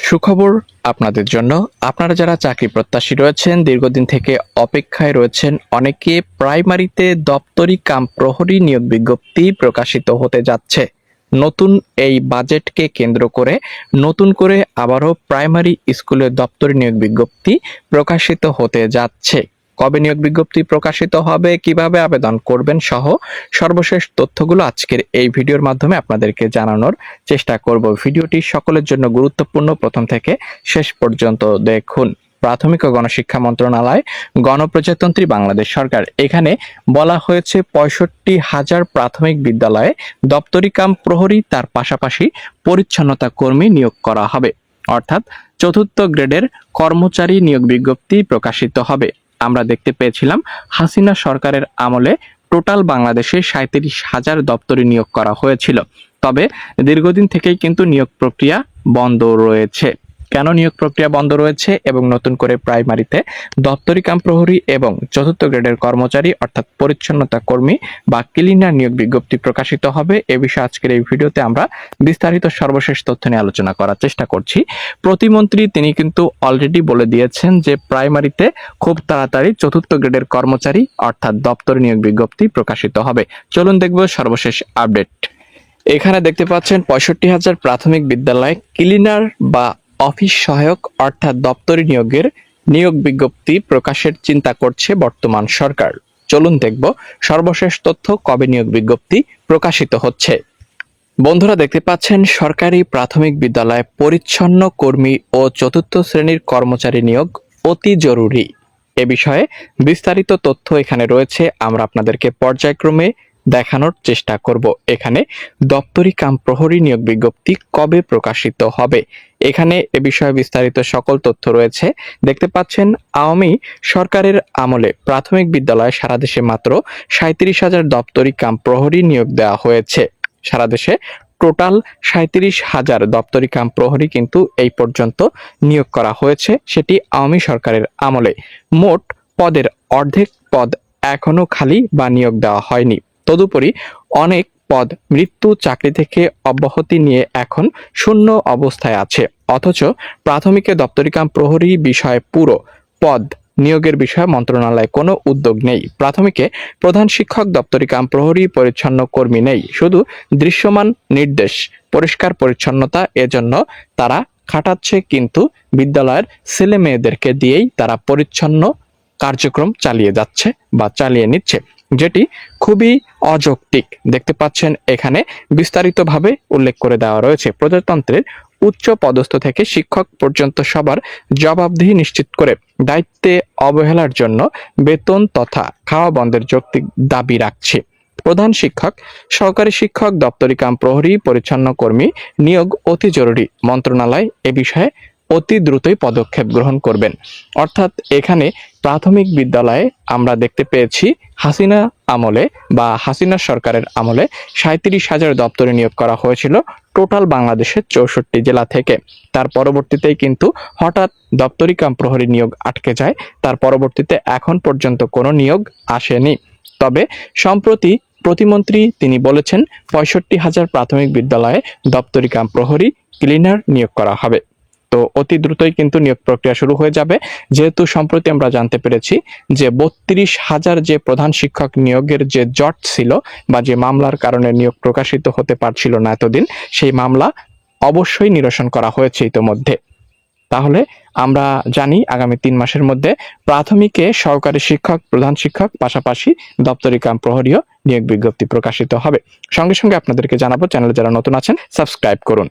সুখবর আপনাদের জন্য। আপনারা যারা চাকরি প্রত্যাশী রয়েছেন, দীর্ঘদিন থেকে অপেক্ষায় রয়েছেন, অনেকে প্রাইমারিতে দপ্তরি কাম প্রহরী নিয়োগ বিজ্ঞপ্তি প্রকাশিত হতে যাচ্ছে। নতুন এই বাজেটকে কেন্দ্র করে নতুন করে আবারও প্রাইমারি স্কুলে দপ্তরি নিয়োগ বিজ্ঞপ্তি প্রকাশিত হতে যাচ্ছে। কবে নিয়োগ বিজ্ঞপ্তি প্রকাশিত হবে, কিভাবে আবেদন করবেন সহ সর্বশেষ তথ্যগুলো আজকের এই ভিডিওর মাধ্যমে আপনাদেরকে জানানোর চেষ্টা করব। ভিডিওটি সকলের জন্য গুরুত্বপূর্ণ, প্রথম থেকে শেষ পর্যন্ত দেখুন। প্রাথমিক ও গণশিক্ষা মন্ত্রণালয়, গণপ্রজাতন্ত্রী বাংলাদেশ সরকার, এখানে বলা হয়েছে ৬৫,০০০ প্রাথমিক বিদ্যালয়ে দপ্তরি কাম প্রহরী, তার পাশাপাশি পরিচ্ছন্নতা কর্মী নিয়োগ করা হবে। অর্থাৎ চতুর্থ গ্রেডের কর্মচারী নিয়োগ বিজ্ঞপ্তি প্রকাশিত হবে। আমরা দেখতে পেয়েছিলাম হাসিনা সরকারের আমলে টোটাল বাংলাদেশে ৩৭,০০০ দপ্তরি নিয়োগ করা হয়েছিল। তবে দীর্ঘদিন থেকেই কিন্তু নিয়োগ প্রক্রিয়া বন্ধ রয়েছে। কেন নিয়োগ প্রক্রিয়া বন্ধ রয়েছে এবং নতুন করে প্রাইমারিতে দপ্তরি কাম প্রহরী এবং চতুর্থ গ্রেডের কর্মচারী অর্থাৎ পরিচ্ছন্নতা কর্মী বা ক্লিনার নিয়োগ বিজ্ঞপ্তি প্রকাশিত হবে, এ বিষয়ে আজকের এই ভিডিওতে আমরা বিস্তারিত সর্বশেষ তথ্য নিয়ে আলোচনা করার চেষ্টা করছি। প্রতিমন্ত্রী তিনি কিন্তু অলরেডি বলে দিয়েছেন যে প্রাইমারিতে খুব তাড়াতাড়ি চতুর্থ গ্রেডের কর্মচারী অর্থাৎ দপ্তরি নিয়োগ বিজ্ঞপ্তি প্রকাশিত হবে। চলুন দেখব সর্বশেষ আপডেট। এখানে দেখতে পাচ্ছেন ৬৫,০০০ প্রাথমিক বিদ্যালয়ে ক্লিনার বা অফিস সহায়ক অর্থাৎ দপ্তরি নিয়োগের নিয়োগ বিজ্ঞপ্তি প্রকাশের চিন্তা করছে বর্তমান সরকার। চলুন দেখব সর্বশেষ তথ্য, কবে নিয়োগ বিজ্ঞপ্তি প্রকাশিত হচ্ছে। বন্ধুরা দেখতে পাচ্ছেন সরকারি প্রাথমিক বিদ্যালয়ে পরিচ্ছন্ন কর্মী ও চতুর্থ শ্রেণীর কর্মচারী নিয়োগ অতি জরুরি। এ বিষয়ে বিস্তারিত তথ্য এখানে রয়েছে, আমরা আপনাদেরকে পর্যায়ক্রমে দেখানোর চেষ্টা করব। এখানে দপ্তরি কাম প্রহরী নিয়োগ বিজ্ঞপ্তি কবে প্রকাশিত হবে, এখানে এ বিষয়ে বিস্তারিত সকল তথ্য রয়েছে। দেখতে পাচ্ছেন আওয়ামী সরকারের আমলে প্রাথমিক বিদ্যালয়ে সারা দেশে মাত্র ৩৭,০০০ দপ্তরি কাম প্রহরী নিয়োগ দেওয়া হয়েছে। সারা দেশে টোটাল ৩৭,০০০ দপ্তরি কাম প্রহরী কিন্তু এই পর্যন্ত নিয়োগ করা হয়েছে, সেটি আওয়ামী সরকারের আমলে। মোট পদের অর্ধেক পদ এখনো খালি বা নিয়োগ দেওয়া হয়নি। তদুপরি অনেক পদ মৃত্যু, চাকরি থেকে অব্যাহতি নিয়ে এখন শূন্য অবস্থায় আছে। অথচ প্রাথমিকে দপ্তরি কাম প্রহরী বিষয়ে পুরো পদ নিয়োগের বিষয়ে মন্ত্রণালয়ে কোনো উদ্যোগ নেই। প্রাথমিকে প্রধান শিক্ষক, দপ্তরি কাম প্রহরী, পরিচ্ছন্ন কর্মী নেই, শুধু দৃশ্যমান নির্দেশ, পরিষ্কার পরিচ্ছন্নতা। এজন্য তারা খাটাচ্ছে, কিন্তু বিদ্যালয়ের ছেলে মেয়েদেরকে দিয়েই তারা পরিচ্ছন্ন কার্যক্রম চালিয়ে যাচ্ছে বা চালিয়ে নিচ্ছে, যেটি খুবই অযৌক্তিক। দেখতে পাচ্ছেন এখানে বিস্তারিতভাবে উল্লেখ করে দেওয়া রয়েছে। প্রজাতন্ত্রের উচ্চ পদস্থ থেকে শিক্ষক পর্যন্ত সবার জবাবদিহি নিশ্চিত করে দায়িত্বে অবহেলার জন্য বেতন তথা খাওয়া বন্ধের যৌক্তিক দাবি রাখছে। প্রধান শিক্ষক, সহকারী শিক্ষক, দপ্তরি কাম প্রহরী, পরিচ্ছন্ন কর্মী নিয়োগ অতি জরুরি। মন্ত্রণালয় এ বিষয়ে অতি দ্রুতই পদক্ষেপ গ্রহণ করবেন। অর্থাৎ এখানে প্রাথমিক বিদ্যালয়ে আমরা দেখতে পেয়েছি হাসিনা আমলে বা হাসিনা সরকারের আমলে ৩৭,০০০ দপ্তরি নিয়োগ করা হয়েছিল টোটাল বাংলাদেশের ৬৪ জেলা থেকে। তার পরবর্তীতেই কিন্তু হঠাৎ দপ্তরি কাম প্রহরী নিয়োগ আটকে যায়। তার পরবর্তীতে এখন পর্যন্ত কোনো নিয়োগ আসেনি। তবে সম্প্রতি প্রতিমন্ত্রী তিনি বলেছেন ৬৫,০০০ প্রাথমিক বিদ্যালয়ে দপ্তরি কাম প্রহরী, ক্লিনার নিয়োগ করা হবে। তো অতি দ্রুতই কিন্তু নিয়োগ প্রক্রিয়া শুরু হয়ে যাবে, যেহেতু সম্প্রতি আমরা জানতে পেরেছি যে ৩২,০০০ যে প্রধান শিক্ষক নিয়োগের যে জট ছিল বা যে মামলার কারণে নিয়োগ প্রকাশিত হতে পারছিল না এতদিন, সেই মামলা অবশ্যই নিরসন করা হয়েছে ইতোমধ্যে। তাহলে আমরা জানি আগামী ৩ মাসের মধ্যে প্রাথমিকে সহকারী শিক্ষক, প্রধান শিক্ষক, পাশাপাশি দপ্তরি কাম প্রহরীও নিয়োগ বিজ্ঞপ্তি প্রকাশিত হবে। সঙ্গে সঙ্গে আপনাদেরকে জানাবো, চ্যানেলে যারা নতুন আছেন সাবস্ক্রাইব করুন।